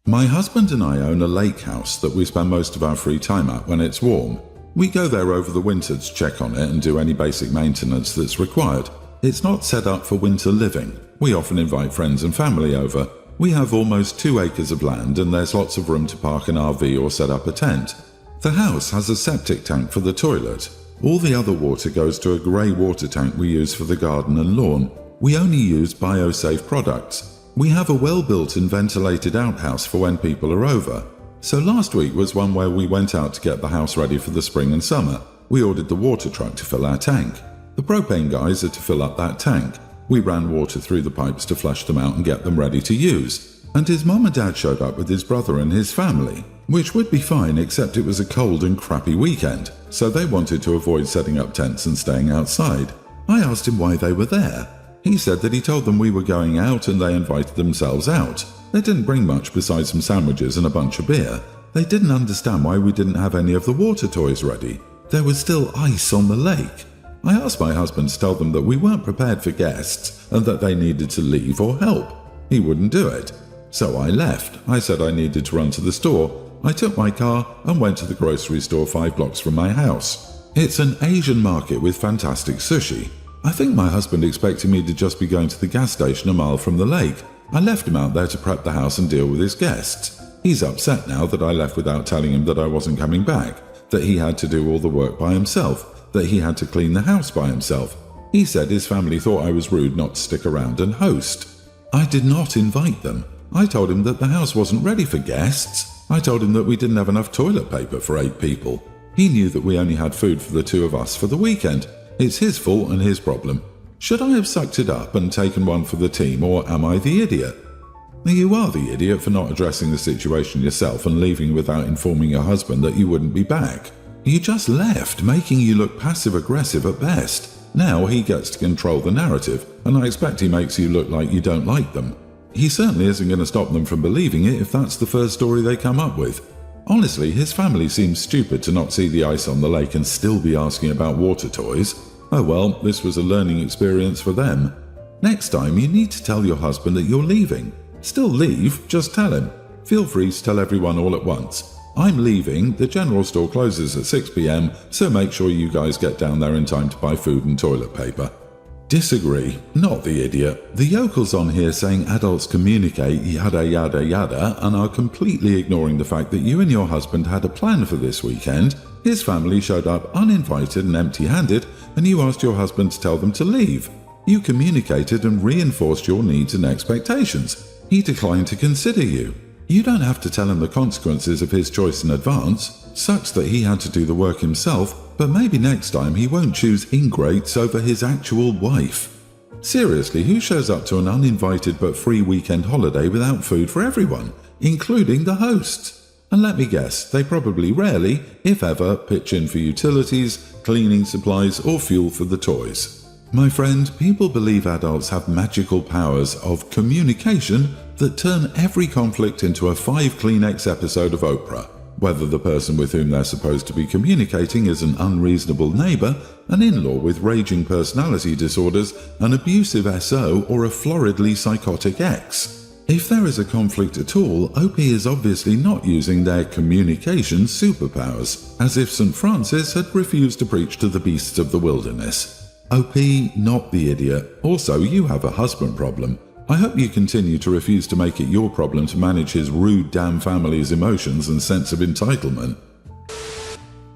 My husband and I own a lake house that we spend most of our free time at when it's warm. We go there over the winter to check on it and do any basic maintenance that's required. It's not set up for winter living. We often invite friends and family over. We have almost 2 acres of land and there's lots of room to park an RV or set up a tent. The house has a septic tank for the toilet. All the other water goes to a grey water tank we use for the garden and lawn. We only use biosafe products. We have a well-built and ventilated outhouse for when people are over. So last week was one where we went out to get the house ready for the spring and summer. We ordered the water truck to fill our tank. The propane guys are to fill up that tank. We ran water through the pipes to flush them out and get them ready to use. And his mum and dad showed up with his brother and his family, which would be fine except it was a cold and crappy weekend, so they wanted to avoid setting up tents and staying outside. I asked him why they were there. He said that he told them we were going out and they invited themselves out. They didn't bring much besides some sandwiches and a bunch of beer. They didn't understand why we didn't have any of the water toys ready. There was still ice on the lake. I asked my husband to tell them that we weren't prepared for guests and that they needed to leave or help. He wouldn't do it. So I left. I said I needed to run to the store. I took my car and went to the grocery store 5 blocks from my house. It's an Asian market with fantastic sushi. I think my husband expected me to just be going to the gas station a mile from the lake. I left him out there to prep the house and deal with his guests. He's upset now that I left without telling him that I wasn't coming back, that he had to do all the work by himself, that he had to clean the house by himself. He said his family thought I was rude not to stick around and host. I did not invite them. I told him that the house wasn't ready for guests. I told him that we didn't have enough toilet paper for 8 people. He knew that we only had food for the 2 of us for the weekend. It's his fault and his problem. Should I have sucked it up and taken one for the team, or am I the idiot? You are the idiot for not addressing the situation yourself and leaving without informing your husband that you wouldn't be back. You just left, making you look passive-aggressive at best. Now he gets to control the narrative, and I expect he makes you look like you don't like them. He certainly isn't going to stop them from believing it if that's the first story they come up with. Honestly, his family seems stupid to not see the ice on the lake and still be asking about water toys. Oh well, this was a learning experience for them. Next time you need to tell your husband that you're leaving. Still leave, just tell him. Feel free to tell everyone all at once. I'm leaving, the general store closes at 6 p.m, so make sure you guys get down there in time to buy food and toilet paper. Disagree, not the idiot. The yokels on here saying adults communicate yada yada yada and are completely ignoring the fact that you and your husband had a plan for this weekend. His family showed up uninvited and empty-handed, and you asked your husband to tell them to leave. You communicated and reinforced your needs and expectations. He declined to consider you. You don't have to tell him the consequences of his choice in advance. Sucks that he had to do the work himself, but maybe next time he won't choose ingrates over his actual wife. Seriously, who shows up to an uninvited but free weekend holiday without food for everyone, including the hosts? And let me guess, they probably rarely, if ever, pitch in for utilities, cleaning supplies, or fuel for the toys. My friend, people believe adults have magical powers of communication that turn every conflict into a 5 Kleenex episode of Oprah. Whether the person with whom they're supposed to be communicating is an unreasonable neighbor, an in-law with raging personality disorders, an abusive SO, or a floridly psychotic ex. If there is a conflict at all, OP is obviously not using their communication superpowers, as if St. Francis had refused to preach to the beasts of the wilderness. OP, not the idiot. Also, you have a husband problem. I hope you continue to refuse to make it your problem to manage his rude damn family's emotions and sense of entitlement.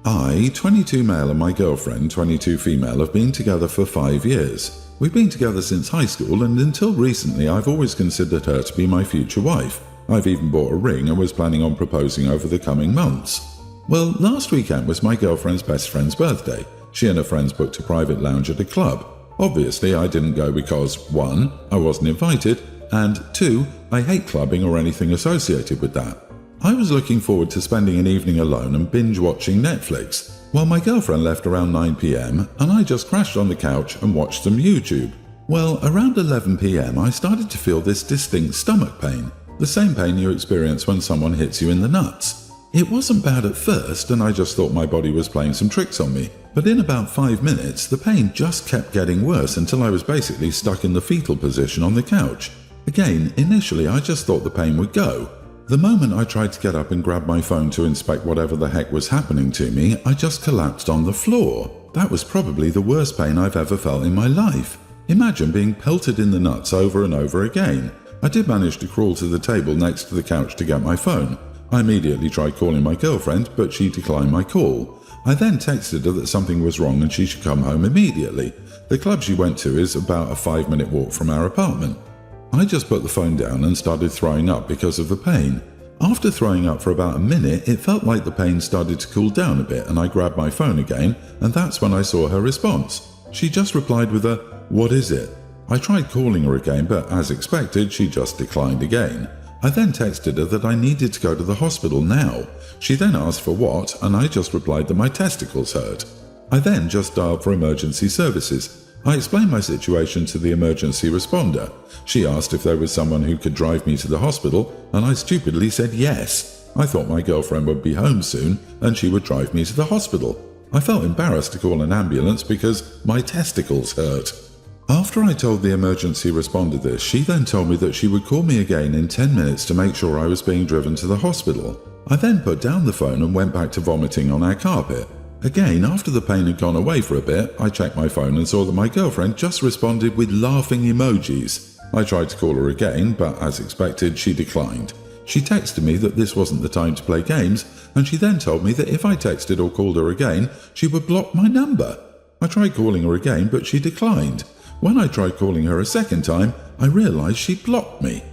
I, 22 male, and my girlfriend, 22 female, have been together for 5 years. We've been together since high school, and until recently I've always considered her to be my future wife. I've even bought a ring and was planning on proposing over the coming months. Well, last weekend was my girlfriend's best friend's birthday. She and her friends booked a private lounge at a club. Obviously, I didn't go because 1. I wasn't invited, and 2. I hate clubbing or anything associated with that. I was looking forward to spending an evening alone and binge-watching Netflix. Well, my girlfriend left around 9 p.m, and I just crashed on the couch and watched some YouTube. Well, around 11 p.m, I started to feel this distinct stomach pain, the same pain you experience when someone hits you in the nuts. It wasn't bad at first, and I just thought my body was playing some tricks on me. But in about 5 minutes, the pain just kept getting worse until I was basically stuck in the fetal position on the couch. Again, initially I just thought the pain would go. The moment I tried to get up and grab my phone to inspect whatever the heck was happening to me, I just collapsed on the floor. That was probably the worst pain I've ever felt in my life. Imagine being pelted in the nuts over and over again. I did manage to crawl to the table next to the couch to get my phone. I immediately tried calling my girlfriend, but she declined my call. I then texted her that something was wrong and she should come home immediately. The club she went to is about a 5-minute walk from our apartment. I just put the phone down and started throwing up because of the pain. After throwing up for about a minute, it felt like the pain started to cool down a bit and I grabbed my phone again, and that's when I saw her response. She just replied with a, "What is it?" I tried calling her again, but as expected, she just declined again. I then texted her that I needed to go to the hospital now. She then asked for what, and I just replied that my testicles hurt. I then just dialed for emergency services. I explained my situation to the emergency responder. She asked if there was someone who could drive me to the hospital, and I stupidly said yes. I thought my girlfriend would be home soon, and she would drive me to the hospital. I felt embarrassed to call an ambulance because my testicles hurt. After I told the emergency responder this, she then told me that she would call me again in 10 minutes to make sure I was being driven to the hospital. I then put down the phone and went back to vomiting on our carpet. Again, after the pain had gone away for a bit, I checked my phone and saw that my girlfriend just responded with laughing emojis. I tried to call her again, but as expected, she declined. She texted me that this wasn't the time to play games, and she then told me that if I texted or called her again, she would block my number. I tried calling her again, but she declined. When I tried calling her a second time, I realized she blocked me.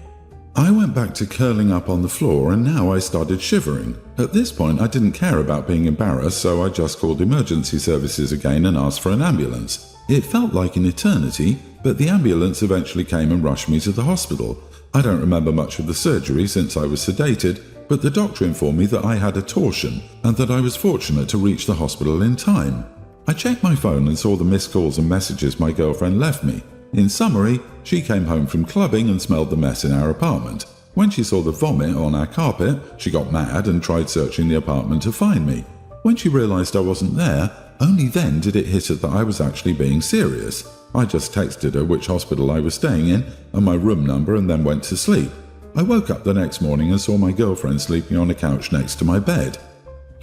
I went back to curling up on the floor and now I started shivering. At this point, I didn't care about being embarrassed, so I just called emergency services again and asked for an ambulance. It felt like an eternity, but the ambulance eventually came and rushed me to the hospital. I don't remember much of the surgery since I was sedated, but the doctor informed me that I had a torsion and that I was fortunate to reach the hospital in time. I checked my phone and saw the missed calls and messages my girlfriend left me. In summary, she came home from clubbing and smelled the mess in our apartment. When she saw the vomit on our carpet, she got mad and tried searching the apartment to find me. When she realized I wasn't there, only then did it hit her that I was actually being serious. I just texted her which hospital I was staying in and my room number and then went to sleep. I woke up the next morning and saw my girlfriend sleeping on a couch next to my bed.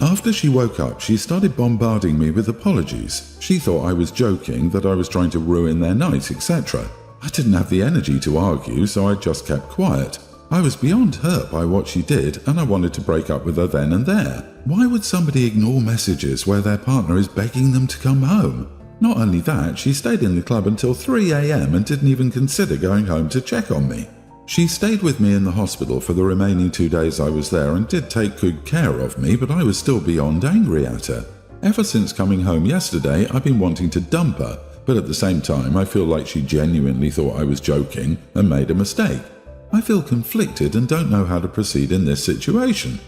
After she woke up, she started bombarding me with apologies. She thought I was joking, that I was trying to ruin their night, etc. I didn't have the energy to argue, so I just kept quiet. I was beyond hurt by what she did, and I wanted to break up with her then and there. Why would somebody ignore messages where their partner is begging them to come home? Not only that, she stayed in the club until 3 a.m. and didn't even consider going home to check on me. She stayed with me in the hospital for the remaining 2 days I was there and did take good care of me, but I was still beyond angry at her. Ever since coming home yesterday, I've been wanting to dump her, but at the same time I feel like she genuinely thought I was joking and made a mistake. I feel conflicted and don't know how to proceed in this situation.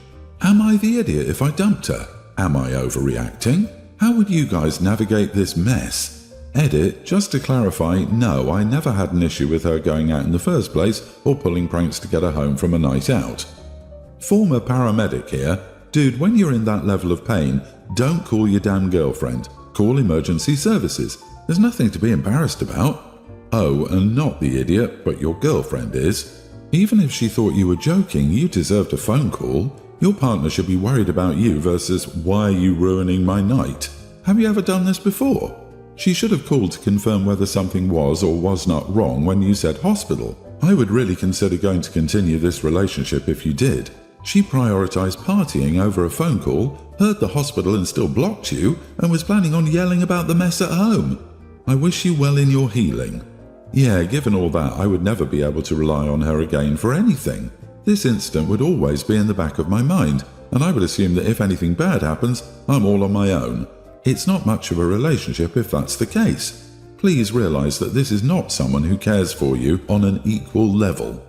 Am I the idiot if I dumped her? Am I overreacting? How would you guys navigate this mess? Edit, just to clarify, no, I never had an issue with her going out in the first place or pulling pranks to get her home from a night out. Former paramedic here. Dude, when you're in that level of pain, don't call your damn girlfriend. Call emergency services. There's nothing to be embarrassed about. Oh, and not the idiot, but your girlfriend is. Even if she thought you were joking, you deserved a phone call. Your partner should be worried about you versus why are you ruining my night? Have you ever done this before? She should have called to confirm whether something was or was not wrong when you said hospital. I would really consider going to continue this relationship if you did. She prioritized partying over a phone call, heard the hospital and still blocked you, and was planning on yelling about the mess at home. I wish you well in your healing. Yeah, given all that, I would never be able to rely on her again for anything. This incident would always be in the back of my mind, and I would assume that if anything bad happens, I'm all on my own. It's not much of a relationship if that's the case. Please realize that this is not someone who cares for you on an equal level.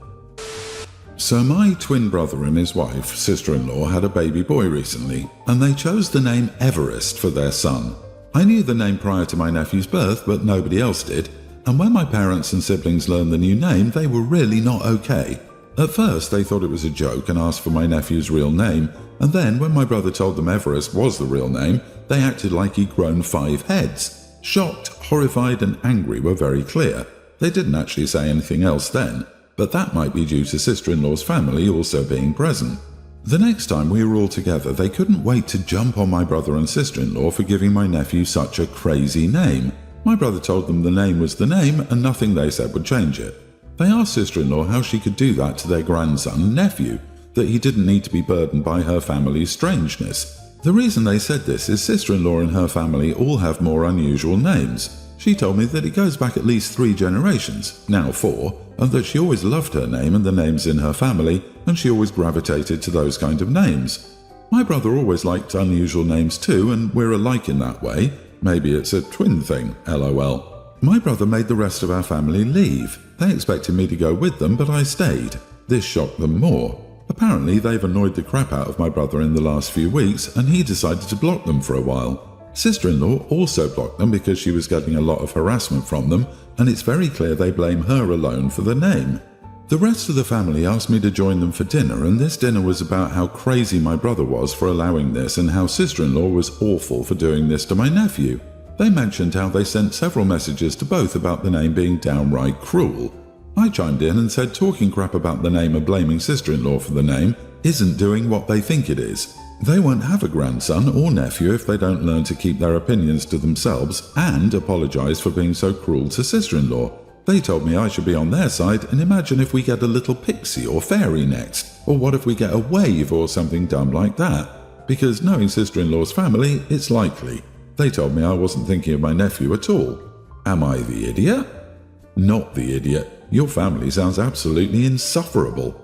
So my twin brother and his wife, sister-in-law, had a baby boy recently, and they chose the name Everest for their son. I knew the name prior to my nephew's birth, but nobody else did, and when my parents and siblings learned the new name, they were really not okay. At first, they thought it was a joke and asked for my nephew's real name, and then when my brother told them Everest was the real name, they acted like he'd grown 5 heads. Shocked, horrified and angry were very clear. They didn't actually say anything else then. but that might be due to sister-in-law's family also being present. The next time we were all together, they couldn't wait to jump on my brother and sister-in-law for giving my nephew such a crazy name. My brother told them the name was the name and nothing they said would change it. They asked sister-in-law how she could do that to their grandson and nephew, that he didn't need to be burdened by her family's strangeness. The reason they said this is sister-in-law and her family all have more unusual names. She told me that it goes back at least 3 generations, now 4, and that she always loved her name and the names in her family, and she always gravitated to those kind of names. My brother always liked unusual names too, and we're alike in that way. Maybe it's a twin thing, lol. My brother made the rest of our family leave. They expected me to go with them, but I stayed. This shocked them more. Apparently, they've annoyed the crap out of my brother in the last few weeks, and he decided to block them for a while. Sister-in-law also blocked them because she was getting a lot of harassment from them, and it's very clear they blame her alone for the name. The rest of the family asked me to join them for dinner, and this dinner was about how crazy my brother was for allowing this and how sister-in-law was awful for doing this to my nephew. They mentioned how they sent several messages to both about the name being downright cruel. I chimed in and said talking crap about the name and blaming sister-in-law for the name isn't doing what they think it is. They won't have a grandson or nephew if they don't learn to keep their opinions to themselves and apologize for being so cruel to sister-in-law. They told me I should be on their side and imagine if we get a little pixie or fairy next, or what if we get a wave or something dumb like that, because knowing sister-in-law's family, it's likely. They told me I wasn't thinking of my nephew at all. Am I the idiot? Not the idiot. Your family sounds absolutely insufferable.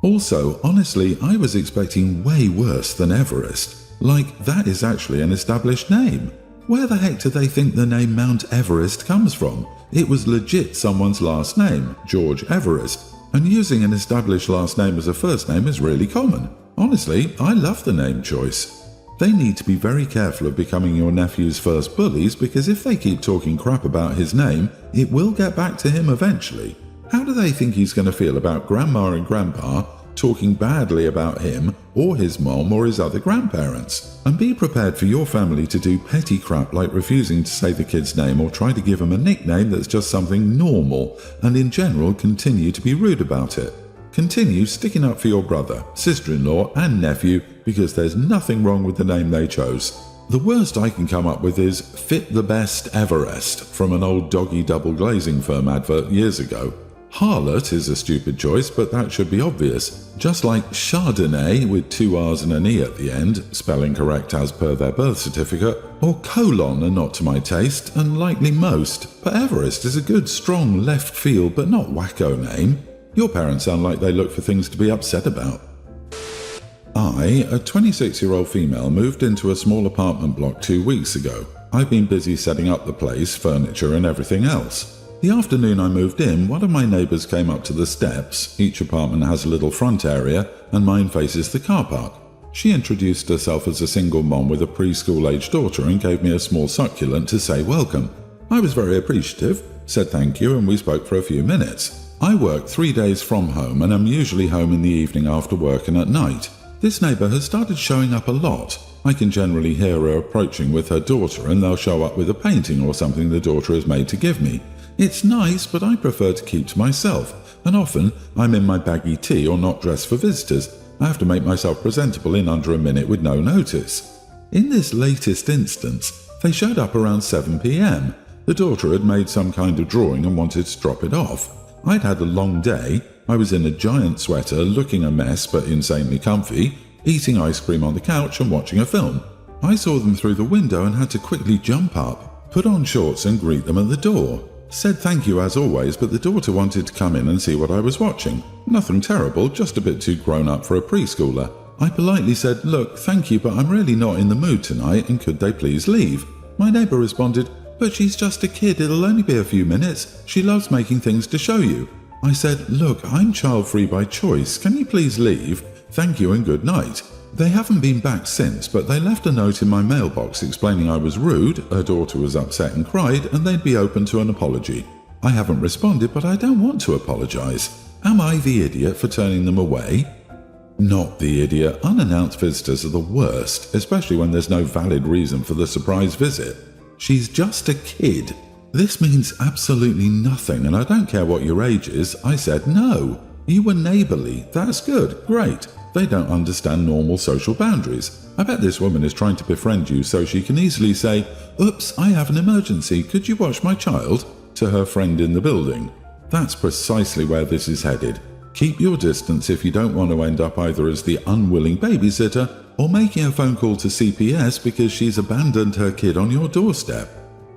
Also, honestly, I was expecting way worse than Everest. Like, that is actually an established name. Where the heck do they think the name Mount Everest comes from? It was legit someone's last name, George Everest, and using an established last name as a first name is really common. Honestly, I love the name choice. They need to be very careful of becoming your nephew's first bullies, because if they keep talking crap about his name, it will get back to him eventually. How do they think he's going to feel about Grandma and Grandpa talking badly about him or his mom or his other grandparents? And be prepared for your family to do petty crap like refusing to say the kid's name or try to give him a nickname that's just something normal, and in general continue to be rude about it. Continue sticking up for your brother, sister-in-law and nephew, because there's nothing wrong with the name they chose. The worst I can come up with is Fit the Best Everest from an old doggy double glazing firm advert years ago. Harlot is a stupid choice, but that should be obvious. Just like Chardonnay with 2 R's and an E at the end, spelling correct as per their birth certificate, or colon are not to my taste, and likely most, but Everest is a good strong left field but not wacko name. Your parents sound like they look for things to be upset about. I, a 26-year-old female, moved into a small apartment block 2 weeks ago. I've been busy setting up the place, furniture and everything else. The afternoon I moved in, one of my neighbours came up to the steps. Each apartment has a little front area, and mine faces the car park. She introduced herself as a single mom with a preschool-aged daughter and gave me a small succulent to say welcome. I was very appreciative, said thank you, and we spoke for a few minutes. I work 3 days from home, and I'm usually home in the evening after work and at night. This neighbour has started showing up a lot. I can generally hear her approaching with her daughter, and they'll show up with a painting or something the daughter has made to give me. It's nice, but I prefer to keep to myself, and often I'm in my baggy tee or not dressed for visitors. I have to make myself presentable in under a minute with no notice. In this latest instance, they showed up around 7 p.m. The daughter had made some kind of drawing and wanted to drop it off. I'd had a long day. I was in a giant sweater, looking a mess but insanely comfy, eating ice cream on the couch and watching a film. I saw them through the window and had to quickly jump up, put on shorts and greet them at the door. Said thank you as always, but the daughter wanted to come in and see what I was watching. Nothing terrible, just a bit too grown up for a preschooler. I politely said, look, thank you, but I'm really not in the mood tonight, and could they please leave? My neighbour responded, but she's just a kid, it'll only be a few minutes. She loves making things to show you. I said, look, I'm child-free by choice, can you please leave? Thank you and good night. They haven't been back since, but they left a note in my mailbox explaining I was rude, her daughter was upset and cried, and they'd be open to an apology. I haven't responded, but I don't want to apologise. Am I the idiot for turning them away? Not the idiot. Unannounced visitors are the worst, especially when there's no valid reason for the surprise visit. She's just a kid. This means absolutely nothing, and I don't care what your age is. I said no. You were neighbourly. That's good. Great. They don't understand normal social boundaries. I bet this woman is trying to befriend you so she can easily say, "Oops, I have an emergency. Could you watch my child?" to her friend in the building. That's precisely where this is headed. Keep your distance if you don't want to end up either as the unwilling babysitter or making a phone call to CPS because she's abandoned her kid on your doorstep.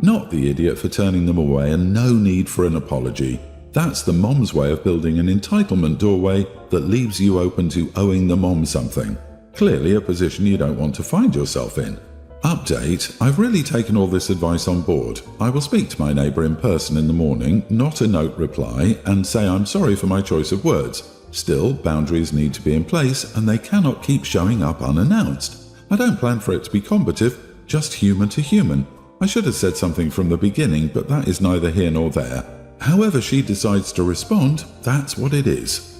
Not the idiot for turning them away, and no need for an apology. That's the mom's way of building an entitlement doorway that leaves you open to owing the mom something. Clearly a position you don't want to find yourself in. Update: I've really taken all this advice on board. I will speak to my neighbour in person in the morning, not a note reply, and say I'm sorry for my choice of words. Still, boundaries need to be in place and they cannot keep showing up unannounced. I don't plan for it to be combative, just human to human. I should have said something from the beginning, but that is neither here nor there. However she decides to respond, that's what it is.